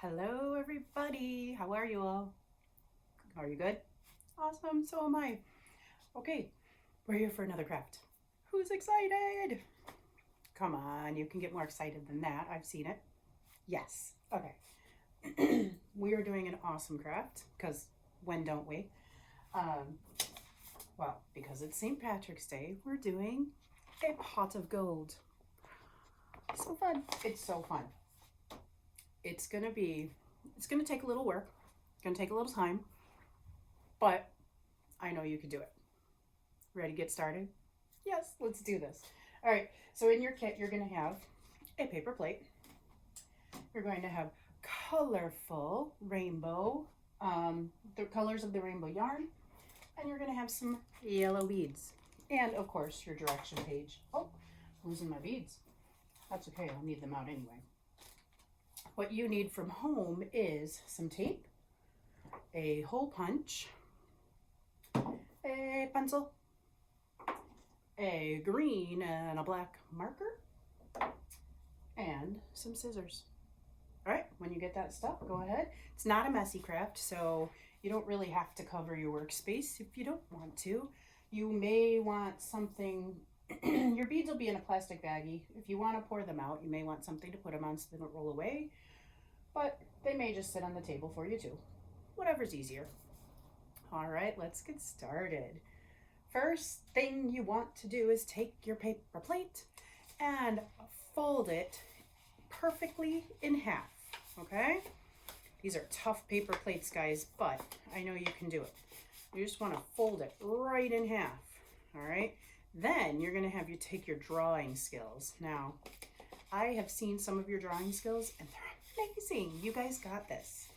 Hello, everybody. How are you all? Are you good? Awesome. So am I. Okay, we're here for another craft. Who's excited? Come on, you can get more excited than that. I've seen it. Yes. Okay. We are doing an awesome craft because when don't we? Um, well, because it's St. Patrick's Day, we're doing a pot of gold. So fun. It's so fun. It's gonna be, it's gonna take a little work. It's gonna take a little time, but I know you can do it. Ready to get started? Yes, let's do this. All right, so in your kit, you're going to have a paper plate. You're going to have colorful rainbow, the colors of the rainbow yarn, and you're going to have some yellow beads. And of course, your direction page. Oh, losing my beads. That's okay, I'll need them out anyway. What you need from home is some tape, a hole punch, a pencil, a green and a black marker, and some scissors. All right, when you get that stuff, go ahead. It's not a messy craft, so you don't really have to cover your workspace if you don't want to. You may want something, your beads will be in a plastic baggie. If you want to pour them out, you may want something to put them on so they don't roll away, but they may just sit on the table for you too. Whatever's easier. All right, let's get started. First thing you want to do is take your paper plate and fold it perfectly in half, okay? These are tough paper plates, guys, but I know you can do it. You just want to fold it right in half, all right? Then you're going to have you take your drawing skills. Now, I have seen some of your drawing skills, and they're amazing. You guys got this,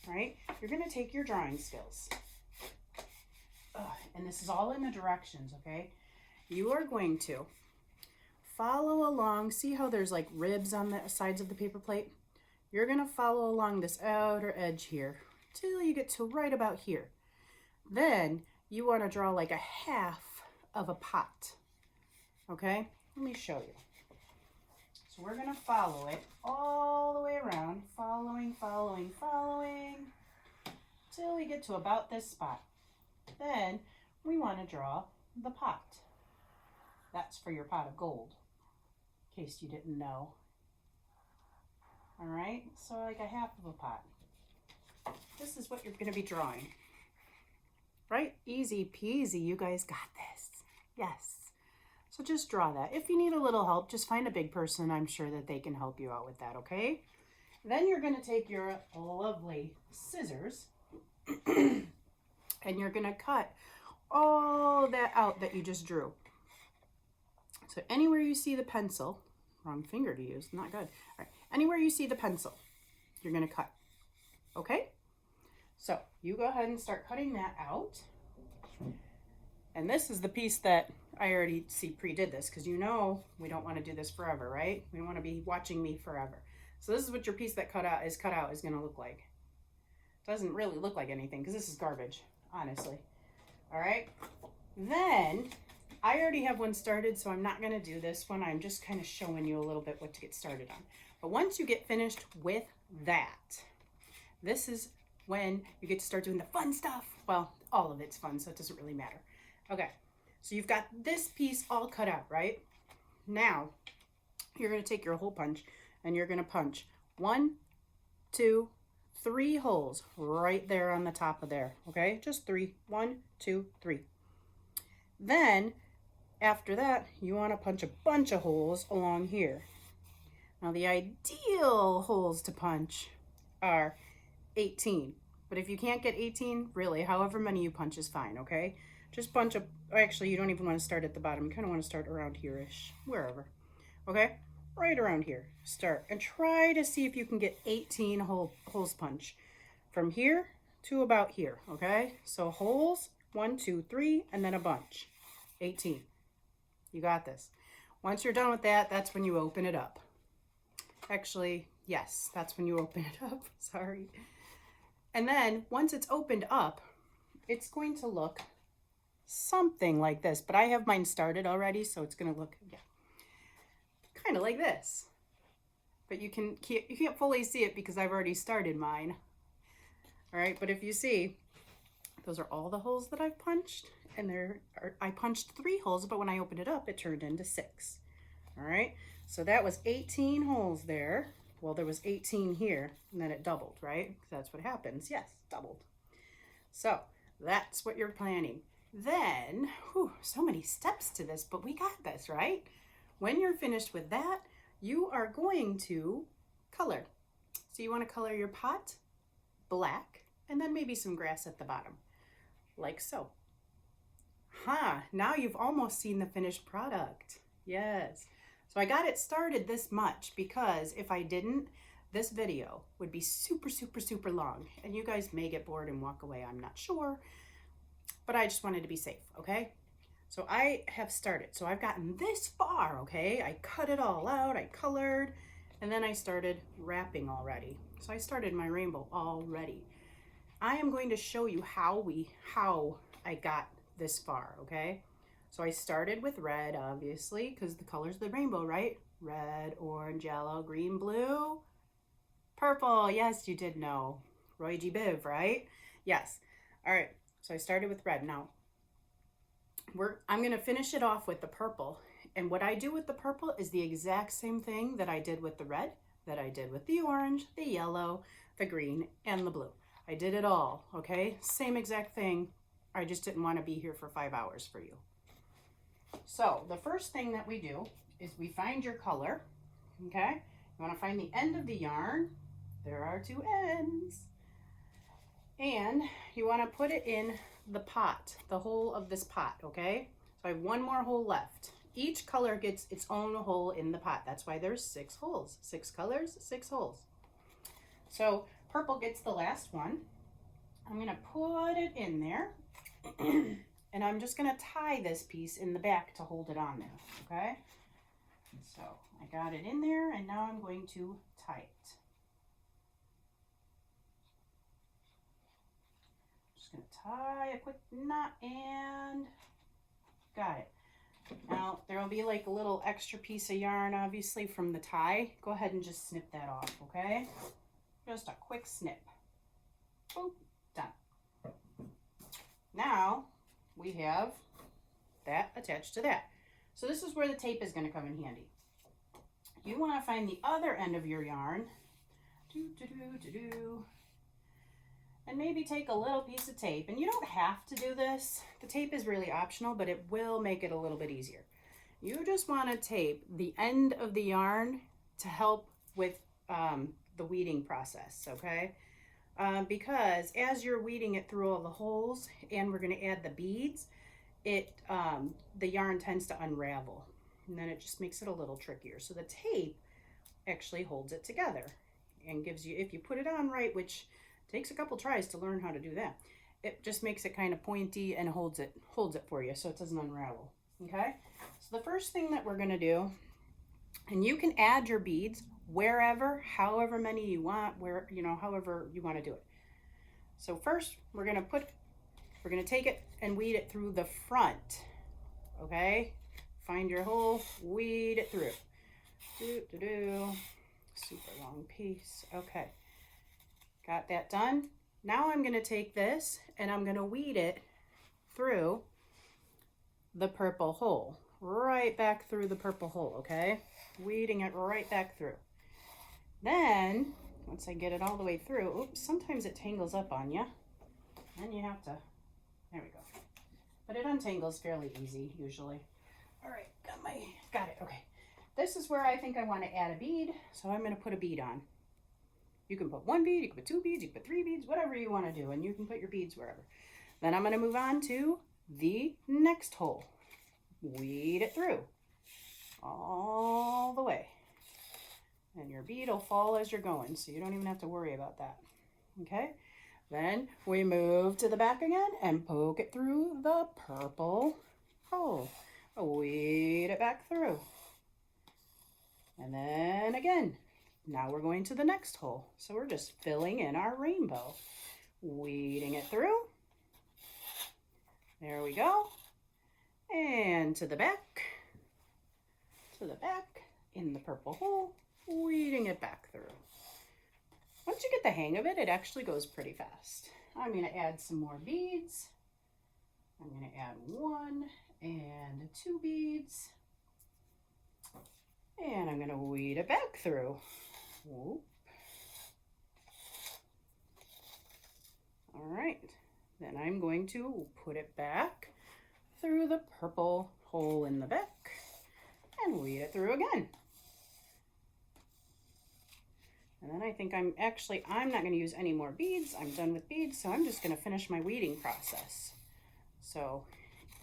all right? You're going to take your drawing skills. And this is all in the directions, okay? You are going to follow along. See how there's like ribs on the sides of the paper plate? You're going to follow along this outer edge here till you get to right about here. Then you want to draw like a half of a pot, okay? Let me show you. So we're going to follow it all the way around, following, till we get to about this spot. Then we want to draw the pot. That's for your pot of gold, in case you didn't know. All right, so like a half of a pot. This is what you're going to be drawing. Right? Easy peasy, you guys got this. Yes. So just draw that. If you need a little help, just find a big person. I'm sure that they can help you out with that, okay? Then you're going to take your lovely scissors and you're going to cut all that out that you just drew. So anywhere you see the pencil, wrong finger to use, not good. All right, anywhere you see the pencil, you're going to cut. Okay? So you go ahead and start cutting that out. And this is the piece that I already see pre-did this, because you know we don't want to do this forever, right? We want to be watching me forever. So this is what your piece that cut out is going to look like. Doesn't really look like anything because this is garbage, honestly. All right, then I already have one started, so I'm not going to do this one. I'm just kind of showing you a little bit what to get started on. But once you get finished with that, this is when you get to start doing the fun stuff. Well, all of it's fun, so it doesn't really matter. Okay, so you've got this piece all cut out, right? Now, you're going to take your hole punch, and you're going to punch 1, 2, 3 holes right there on the top of there, okay? Just 3. 1, 2, 3. Then, after that, you want to punch a bunch of holes along here. Now, the ideal holes to punch are 18. But if you can't get 18, really, however many you punch is fine, okay? Just punch a, actually, you don't even want to start at the bottom. You kind of want to start around here-ish, wherever, okay? Right around here, start. And try to see if you can get 18 holes punch from here to about here, okay? So holes, 1, 2, 3, and then a bunch, 18. You got this. Once you're done with that, that's when you open it up. Actually, yes, that's when you open it up, sorry. And then once it's opened up, it's going to look something like this, but I have mine started already, so it's going to look, yeah, kind of like this. but you can't fully see it because I've already started mine. All right, but if you see, those are all the holes that I've punched, and I punched 3 holes, but when I opened it up, it turned into 6. All right, so that was 18 holes there. Well, there was 18 here, and then it doubled, right? That's what happens. Yes, doubled. So that's what you're planning. Then, so many steps to this, but we got this, right? When you're finished with that, you are going to color. So you want to color your pot black, and then maybe some grass at the bottom, like so. Now you've almost seen the finished product. Yes. So I got it started this much because if I didn't, this video would be super, super, super long, and you guys may get bored and walk away. I'm not sure, but I just wanted to be safe, okay? So I have started. So I've gotten this far, okay? I cut it all out, I colored, and then I started wrapping already. So I started my rainbow already. I am going to show you how I got this far, okay? So I started with red, obviously, because the color's the rainbow, right? Red, orange, yellow, green, blue, purple. Yes, you did know. Roy G. Biv, right? Yes. All right. So I started with red. Now, I'm going to finish it off with the purple. And what I do with the purple is the exact same thing that I did with the red, that I did with the orange, the yellow, the green, and the blue. I did it all, okay? Same exact thing. I just didn't want to be here for 5 hours for you. So the first thing that we do is we find your color, okay? You want to find the end of the yarn. There are 2 ends. And you want to put it in the pot, the hole of this pot, okay? So I have 1 more hole left. Each color gets its own hole in the pot. That's why there's 6 holes. 6 colors, 6 holes. So purple gets the last one. I'm going to put it in there. And I'm just going to tie this piece in the back to hold it on there, okay? So I got it in there, and now I'm going to tie it. Just going to tie a quick knot, and got it. Now, there will be like a little extra piece of yarn, obviously, from the tie. Go ahead and just snip that off, okay? Just a quick snip. Boom, done. Now, we have that attached to that. So this is where the tape is going to come in handy. You want to find the other end of your yarn. And maybe take a little piece of tape. And you don't have to do this. The tape is really optional, but it will make it a little bit easier. You just want to tape the end of the yarn to help with the weeding process, okay? Because as you're weeding it through all the holes, and we're going to add the beads, the yarn tends to unravel, and then it just makes it a little trickier. So the tape actually holds it together and gives you, if you put it on right, which takes a couple tries to learn how to do that, it just makes it kind of pointy and holds it for you so it doesn't unravel. Okay, so the first thing that we're going to do, and you can add your beads wherever, however many you want, however you want to do it. So first we're going to take it and weed it through the front. Okay, find your hole, weed it through. Super long piece. Okay, got that done. Now I'm going to take this and I'm going to weed it through the purple hole, right back through the purple hole, okay? Weeding it right back through. Then, once I get it all the way through, oops, sometimes it tangles up on you. Then you have to, there we go. But it untangles fairly easy, usually. All right, got it, okay. This is where I think I want to add a bead, so I'm going to put a bead on. You can put 1 bead, you can put 2 beads, you can put 3 beads, whatever you want to do, and you can put your beads wherever. Then I'm going to move on to the next hole. Weed it through all the way. And your bead will fall as you're going, so you don't even have to worry about that. Okay? Then we move to the back again and poke it through the purple hole. Weed it back through. And then again. Now we're going to the next hole. So we're just filling in our rainbow. Weeding it through. There we go. And to the back in the purple hole. weeding it back through. Once you get the hang of it, it actually goes pretty fast. I'm going to add some more beads. I'm going to add 1 and 2 beads. And I'm going to weed it back through. Whoop. All right, then I'm going to put it back through the purple hole in the back and weed it through again. And then I think I'm not going to use any more beads. I'm done with beads, so I'm just going to finish my weeding process. So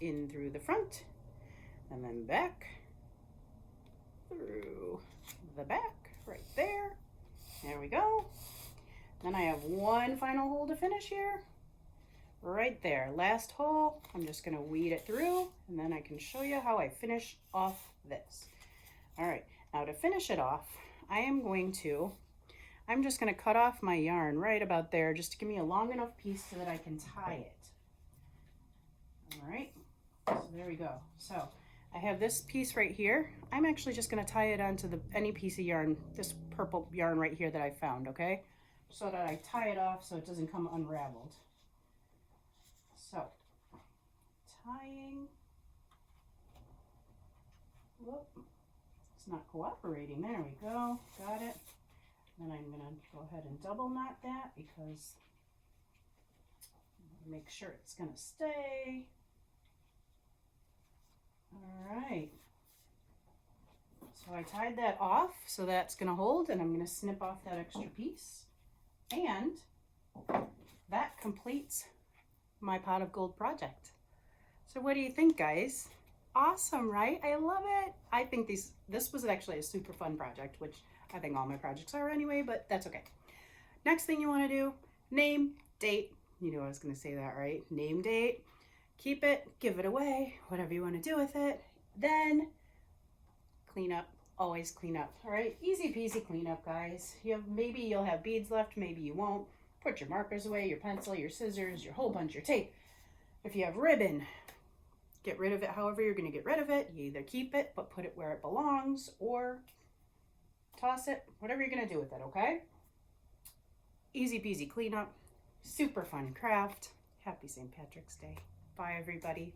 in through the front and then back through the back right there. There we go. Then I have one final hole to finish here. Right there, last hole. I'm just going to weed it through and then I can show you how I finish off this. All right, now to finish it off, I'm just going to cut off my yarn right about there just to give me a long enough piece so that I can tie it. All right, so there we go. So I have this piece right here. I'm actually just going to tie it onto any piece of yarn, this purple yarn right here that I found, okay? So that I tie it off so it doesn't come unraveled. So, tying. Whoop, it's not cooperating. There we go, got it. Then I'm going to go ahead and double knot that because make sure it's going to stay. All right. So I tied that off, so that's going to hold, and I'm going to snip off that extra piece. And that completes my pot of gold project. So what do you think, guys? Awesome, right? I love it. I think this was actually a super fun project, which I think all my projects are anyway, but that's okay. Next thing you want to do, name, date. You knew I was going to say that, right? Name, date. Keep it, give it away, whatever you want to do with it. Then clean up. Always clean up. All right, easy peasy cleanup, guys. Maybe you'll have beads left, maybe you won't. Put your markers away, your pencil, your scissors, your hole punch, your tape. If you have ribbon, get rid of it however you're going to get rid of it. You either keep it, but put it where it belongs, or toss it, whatever you're going to do with it, okay? Easy peasy cleanup. Super fun craft. Happy St. Patrick's Day. Bye, everybody.